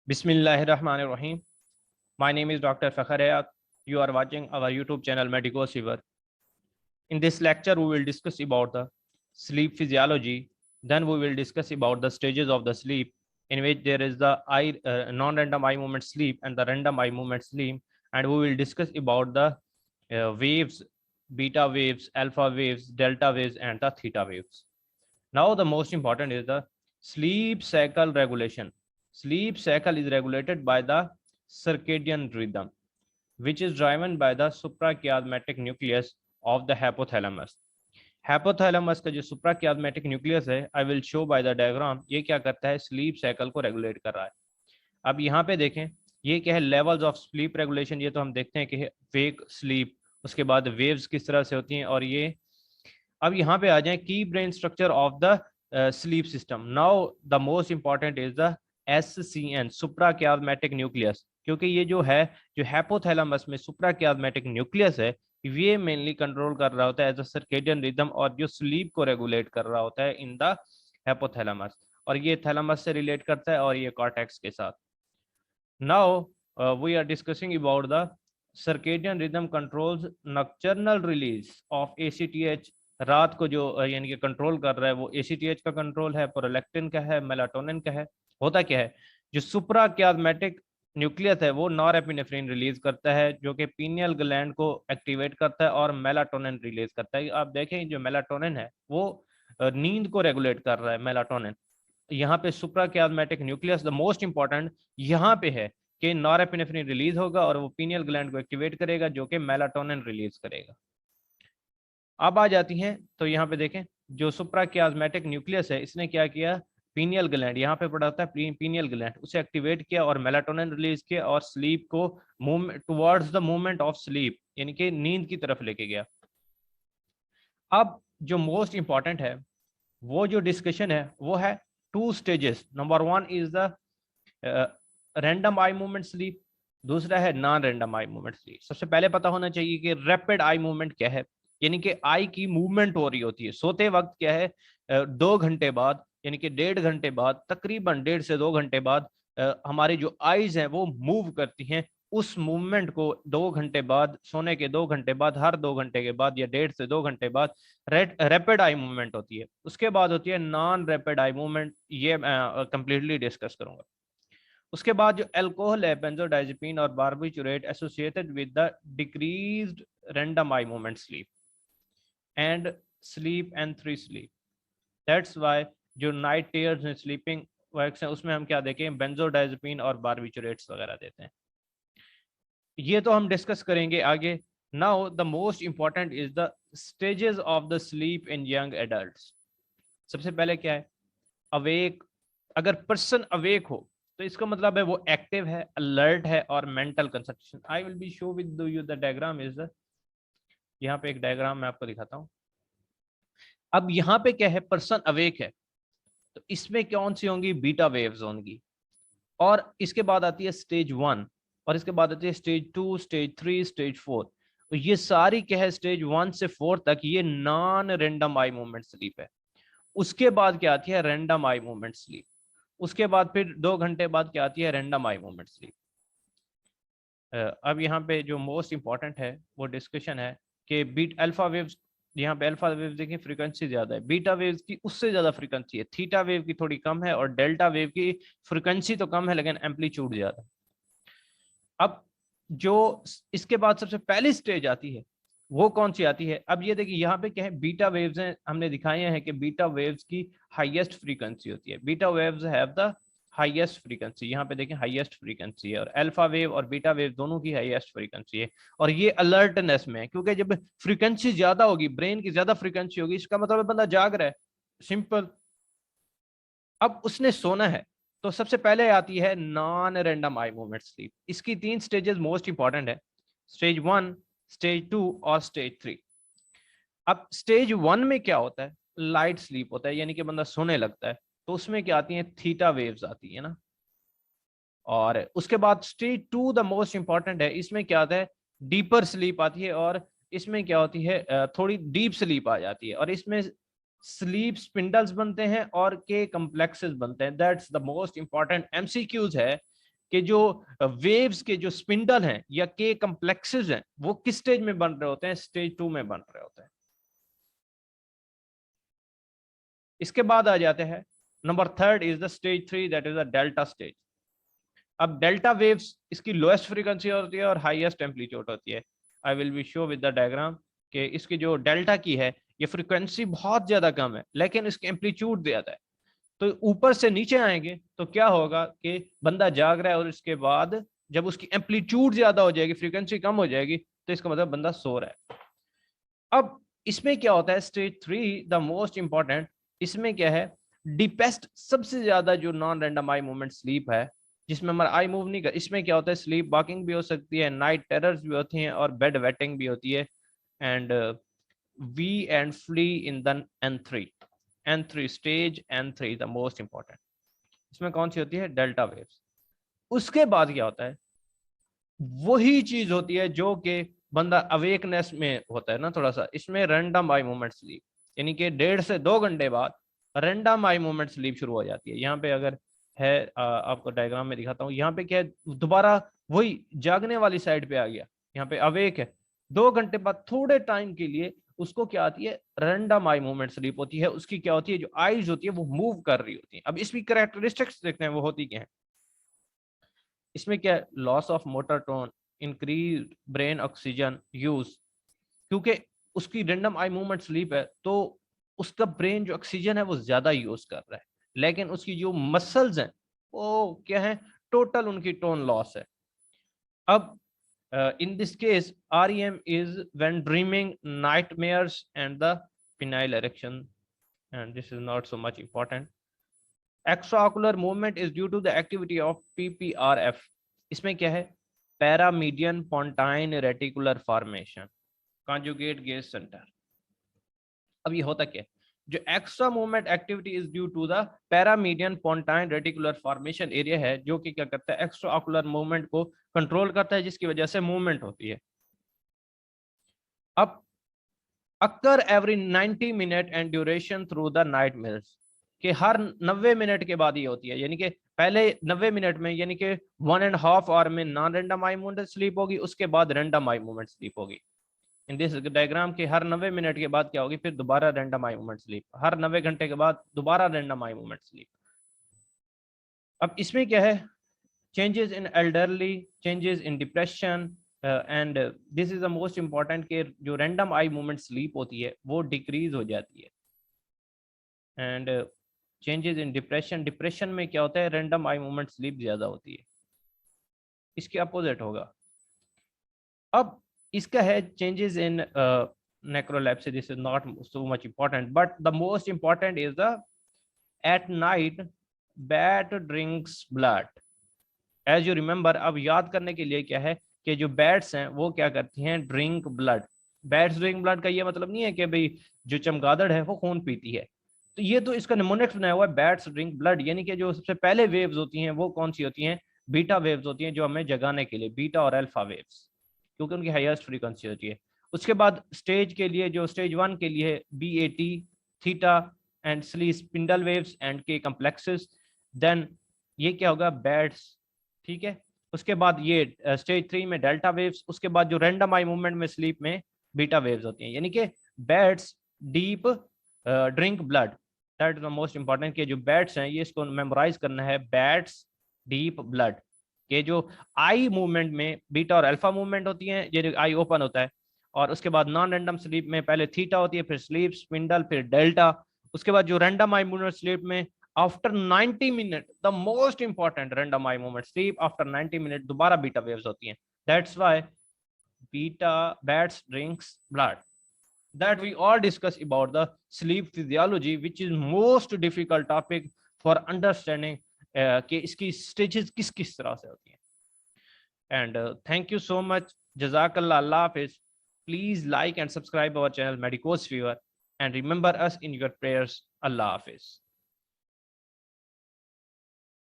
Bismillahirrahmanirrahim. My name is Dr. Fakhar Hayat. You are watching our YouTube channel Medico Fever. In this lecture, we will discuss about the sleep physiology. Then we will discuss about the stages of the sleep, in which there is the non-random eye movement sleep and the random eye movement sleep. And we will discuss about the waves, beta waves, alpha waves, delta waves, and the theta waves. Now, the most important is the sleep cycle regulation. Sleep cycle is regulated by the circadian rhythm, which is driven by the suprachiasmatic nucleus of the hypothalamus. Hypothalamus का जो सुप्राकियास्मेटिक nucleus है, I will show by the diagram, ये क्या करता है, sleep cycle को regulate कर रहा है. अब यहाँ पे देखें, ये क्या है, लेवल्स ऑफ स्लीप रेगुलेशन. ये तो हम देखते हैं कि वेक स्लीप, उसके बाद वेव्स किस तरह से होती हैं. और ये अब यहाँ पे आ जाए की brain structure of the sleep system. Now the most important is the SCN, suprachiasmatic nucleus. क्योंकि ये जो है, जो हाइपोथैलेमस में सुप्राकियास्मेटिक न्यूक्लियस है, ये मेनली कंट्रोल कर रहा होता है एज अ सर्केडियन रिदम, और जो स्लीप को रेगुलेट कर रहा होता है इन द हाइपोथैलेमस. और ये थैलेमस से रिलेट करता है और ये कॉर्टेक्स के साथ. Now we are discussing about the circadian rhythm controls nocturnal release of ACTH. रात को जो यानी कि कंट्रोल कर रहा है वो ACTH का कंट्रोल है, प्रोलैक्टिन का है, मेलाटोनिन का है. होता क्या है, जो सुप्राकियास्मेटिक न्यूक्लियस है वो नॉरएपिनेफ्रिन रिलीज करता है, जो कि पीनियल ग्लैंड को एक्टिवेट करता है, और मेलाटोनिन रिलीज करता है. आप देखें, जो मेलाटोनिन है वो नींद को रेगुलेट कर रहा है. मेलाटोनिन यहाँ पे सुप्राकियास्मेटिक न्यूक्लियस द मोस्ट इंपॉर्टेंट यहाँ पे है कि नॉरएपिनेफ्रिन रिलीज होगा और वो पीनियल ग्लैंड को एक्टिवेट करेगा, जो कि मेलाटोनिन रिलीज करेगा. अब आ जाती हैं, तो यहाँ पे देखें, जो सुप्राकियास्मेटिक न्यूक्लियस है इसने क्या किया, पीनियल ग्लैंड, यहाँ पे पड़ा होता है पीनियल ग्लैंड, उसे एक्टिवेट किया और मेलाटोनिन रिलीज किया और स्लीप को movement towards the movement of sleep, यानी कि नींद की तरफ लेके गया. अब जो मोस्ट इंपॉर्टेंट है, वो जो डिस्कशन है वो है two stages. Number 1 is the random eye movement sleep, दूसरा है non random eye movement sleep. सबसे पहले पता होना चाहिए कि रैपिड आई मूवमेंट क्या है, यानी कि आई की मूवमेंट हो रही होती है सोते वक्त. क्या है, 2 घंटे बाद, यानी कि 1.5 घंटे बाद, तकरीबन 1.5 से 2 घंटे बाद हमारी जो आईज हैं वो मूव करती हैं. उस मूवमेंट को 2 घंटे बाद, सोने के 2 घंटे बाद, हर 2 घंटे के बाद या 1.5 से 2 घंटे बाद रैपिड आई मूवमेंट होती है. उसके बाद होती है नॉन रैपिड आई मूवमेंट, ये कंप्लीटली डिस्कस करूंगा. उसके बाद जो अल्कोहल है, बेंजोडाइजेपिन और barbiturate, associated with the decreased random eye movement sleep and sleep and 3 sleep. That's why जो नाइट टेयर्स में स्लीपिंग वर्क्स हैं उसमें हम क्या देखें, बेंजोडाइजेपिन और बार्बिचुरेट्स वगैरह देते हैं. ये तो हम डिस्कस करेंगे आगे. Now the most important is the stages of the sleep in young adults. सबसे पहले क्या है, अवेक. अगर पर्सन अवेक हो तो इसका मतलब है वो एक्टिव है, अलर्ट है और mental concentration. I will be show with you the diagram is the, यहाँ पे एक डायग्राम मैं आपको दिखाता हूँ. अब यहाँ पे क्या है, पर्सन अवेक है तो इसमें कौन सी होंगी, बीटा वेव्स होंगी. और इसके बाद आती है स्टेज 1, और इसके बाद आती है स्टेज 2, स्टेज 3, स्टेज 4. तो ये सारी क्या है, स्टेज 1 से 4 तक ये non random eye movement sleep है. उसके बाद क्या आती है, रैंडम आई मूवमेंट स्लीप. उसके बाद फिर 2 घंटे बाद क्या आती है, रैंडम आई मूवमेंट स्लीप. अब यहाँ पे जो मोस्ट इंपॉर्टेंट है वो डिस्कशन है कि बीट अल्फा वेव्स. यहाँ पे अल्फा वेव देखिए फ्रीक्वेंसी ज्यादा है, बीटा वेव्स की उससे ज्यादा फ्रीक्वेंसी है, थीटा वेव की थोड़ी कम है, और डेल्टा वेव की फ्रीक्वेंसी तो कम है लेकिन एम्पलीट्यूड ज्यादा. अब जो इसके बाद सबसे पहली स्टेज आती है वो कौन सी आती है, अब ये देखिए यहाँ पे क्या है, बीटा वेव्स हैं, हमने दिखाए हैं कि बीटा वेव्स की हाईएस्ट फ्रीक्वेंसी होती है. Beta waves have the highest frequency, यहाँ पे देखें हाईएस्ट फ्रीक्वेंसी है, और अल्फा वेव और बीटा वेव दोनों की हाईएस्ट फ्रीक्वेंसी है. और ये अलर्टनेस में है, क्योंकि जब फ्रीक्वेंसी ज्यादा होगी, ब्रेन की ज्यादा फ्रीक्वेंसी होगी, इसका मतलब है बंदा जाग रहा है, सिंपल. अब उसने सोना है, तो सबसे पहले आती है non random eye movement sleep. इसकी 3 स्टेजेस मोस्ट इंपॉर्टेंट है, स्टेज 1, स्टेज 2 और स्टेज 3. अब स्टेज 1 में क्या होता है, लाइट स्लीप होता है, यानी कि बंदा सोने लगता है. तो उसमें क्या आती है, थीटा वेव्स आती है ना. और उसके बाद स्टेज 2 द मोस्ट इंपॉर्टेंट है, इसमें क्या आता है, डीपर स्लीप आती है. और इसमें क्या होती है, थोड़ी डीप स्लीप आ जाती है, और इसमें स्लीप स्पिंडल्स बनते हैं और के कम्प्लेक्सेस बनते हैं. That's the most important MCQs है कि जो वेव्स के जो स्पिंडल हैं या के कम्प्लेक्सेस हैं वो किस स्टेज में बन रहे होते हैं, स्टेज 2 में बन रहे होते हैं। इसके बाद आ जाते हैं number third is the stage 3, that is the delta stage. अब डेल्टा वेव्स इसकी लोएस्ट फ्रीक्वेंसी होती है और हाईएस्ट एम्पलीट्यूड होती है। I will be show with the diagram कि इसकी जो डेल्टा की है ये फ्रीक्वेंसी बहुत ज्यादा कम है लेकिन इसकी एम्पलीट्यूड ज्यादा है। तो ऊपर से नीचे आएंगे तो क्या होगा कि बंदा जाग रहा है और इसके बाद जब उसकी एम्पलीट्यूड ज्यादा हो जाएगी, फ्रीक्वेंसी कम हो जाएगी, तो इसका मतलब बंदा सो रहा है। अब इसमें क्या होता है, स्टेज 3 द मोस्ट इंपॉर्टेंट, इसमें क्या है, डीपेस्ट सबसे ज्यादा जो non random eye movement sleep है जिसमें हमारा आई मूव नहीं कर, इसमें क्या होता है, स्लीप वॉकिंग भी हो सकती है, नाइट टेरर्स भी होती हैं और बेड वेटिंग भी होती है। And we end flee in the N3 stage, N3 the most important. इसमें कौन सी होती है, डेल्टा वेव्स। उसके बाद क्या होता है, वही चीज होती है जो कि बंदा अवेकनेस में होता है ना थोड़ा सा, इसमें रैंडम आई मूवमेंट स्लीप, यानी कि 1.5 से 2 घंटे बाद रैंडम आई मूवमेंट स्लीप शुरू हो जाती है। यहाँ पे अगर है आपको डायग्राम में दिखाता हूँ, यहाँ पे क्या है, दोबारा वही जागने वाली साइड पे आ गया, यहाँ पे अवेक है। 2 घंटे बाद थोड़े टाइम के लिए उसको क्या आती है, रैंडम आई मूवमेंट स्लीप होती है। उसकी क्या होती है, जो आईज होती है वो मूव कर रही होती है। अब इसकी कैरेक्टरिस्टिक्स देखते हैं वो होती क्या है। इसमें क्या, loss of motor tone, increase brain oxygen use, क्योंकि उसकी रैंडम आई मूवमेंट स्लीप है तो उसका ब्रेन जो ऑक्सीजन है वो ज्यादा यूज कर रहा है, लेकिन उसकी जो मसल्स हैं वो क्या है, टोटल उनकी टोन लॉस है। अब in this case REM is when dreaming, nightmares and the penile erection, and this is not so much important. Extraocular movement is due to the activity of PPRF. इसमें क्या है, paramedian pontine reticular formation, conjugate gaze centre. अब ये होता क्या है, जो extra movement activity is due to the paramedian pontine reticular formation area है, जो कि क्या करता है, एक्स्ट्रा ऑकुलर मूवमेंट को कंट्रोल करता है, जिसकी वजह से मूवमेंट होती है। अब occur every 90 minute and duration through the night mirrors, कि हर 90 मिनट के बाद ये होती है, यानी कि पहले 90 मिनट में यानी कि 1.5 आवर में non random eye movement sleep होगी, उसके बाद रैंडम आई मूवमेंट स्लीप होगी। इन दिस डायग्राम के हर 90 मिनट के बाद क्या होगी, फिर दोबारा रैंडम आई मूवमेंट स्लीप, हर 90 घंटे के बाद दोबारा रैंडम आई मूवमेंट स्लीप। अब इसमें क्या है, changes in elderly, changes in depression, and this is the most important, कि जो रैंडम आई मूवमेंट स्लीप होती है वो डिक्रीज हो जाती है। And changes in depression, depression में क्या होता है, रैंडम आई मूवमेंट स्लीप ज्यादा होती है, इसके अपोजिट होगा। अब इसका है changes in necrolepsy, this is not so much important, but the most important is the at night bat drinks blood, as you remember। अब याद करने के लिए क्या है कि जो बैट्स हैं वो क्या करती हैं, drink blood. Bats drink blood का ये मतलब नहीं है कि भाई जो चमगादड़ है वो खून पीती है, तो ये तो इसका निमोनिक्स बनाया हुआ है, बैट्स ड्रिंक ब्लड, यानी कि जो सबसे पहले वेव्स होती हैं वो कौन सी होती हैं, बीटा वेव्स होती हैं, जो हमें जगाने के लिए, बीटा और अल्फा वेव्स, क्योंकि उनकी हाईएस्ट फ्रीक्वेंसी होती है। उसके बाद स्टेज के लिए, जो स्टेज 1 के लिए BAT, theta and sleep spindle waves and K complexes, then ये क्या होगा, बैट्स, ठीक है। उसके बाद ये स्टेज 3 में डेल्टा वेव्स, उसके बाद जो रैंडम आई मूवमेंट में स्लीप में बीटा वेव्स होती हैं, यानी कि bats deep drink blood, that is the most important, कि जो बैट्स हैं ये इसको मेमोराइज करना है, बैट्स डीप ब्लड, के जो आई मूवमेंट में बीटा और अल्फा मूवमेंट होती हैं, ये आई ओपन होता है, और उसके बाद नॉन रैंडम स्लीप में पहले थीटा होती है, फिर स्लीप स्पिंडल, फिर डेल्टा। उसके बाद जो रैंडम आई मूवमेंट स्लीप में after 90 minute, the most important, random eye movement sleep after 90 minute दोबारा बीटा वेव्स होती हैं, that's why beta bats drinks blood. That we all discuss about the sleep physiology, which is most difficult topic for understanding कि इसकी stages किस किस तरह से होती हैं। And thank you so much, Jazakallah, Allah Hafiz. Please like and subscribe our channel Medicos Fever, and remember us in your prayers. Allah Hafiz.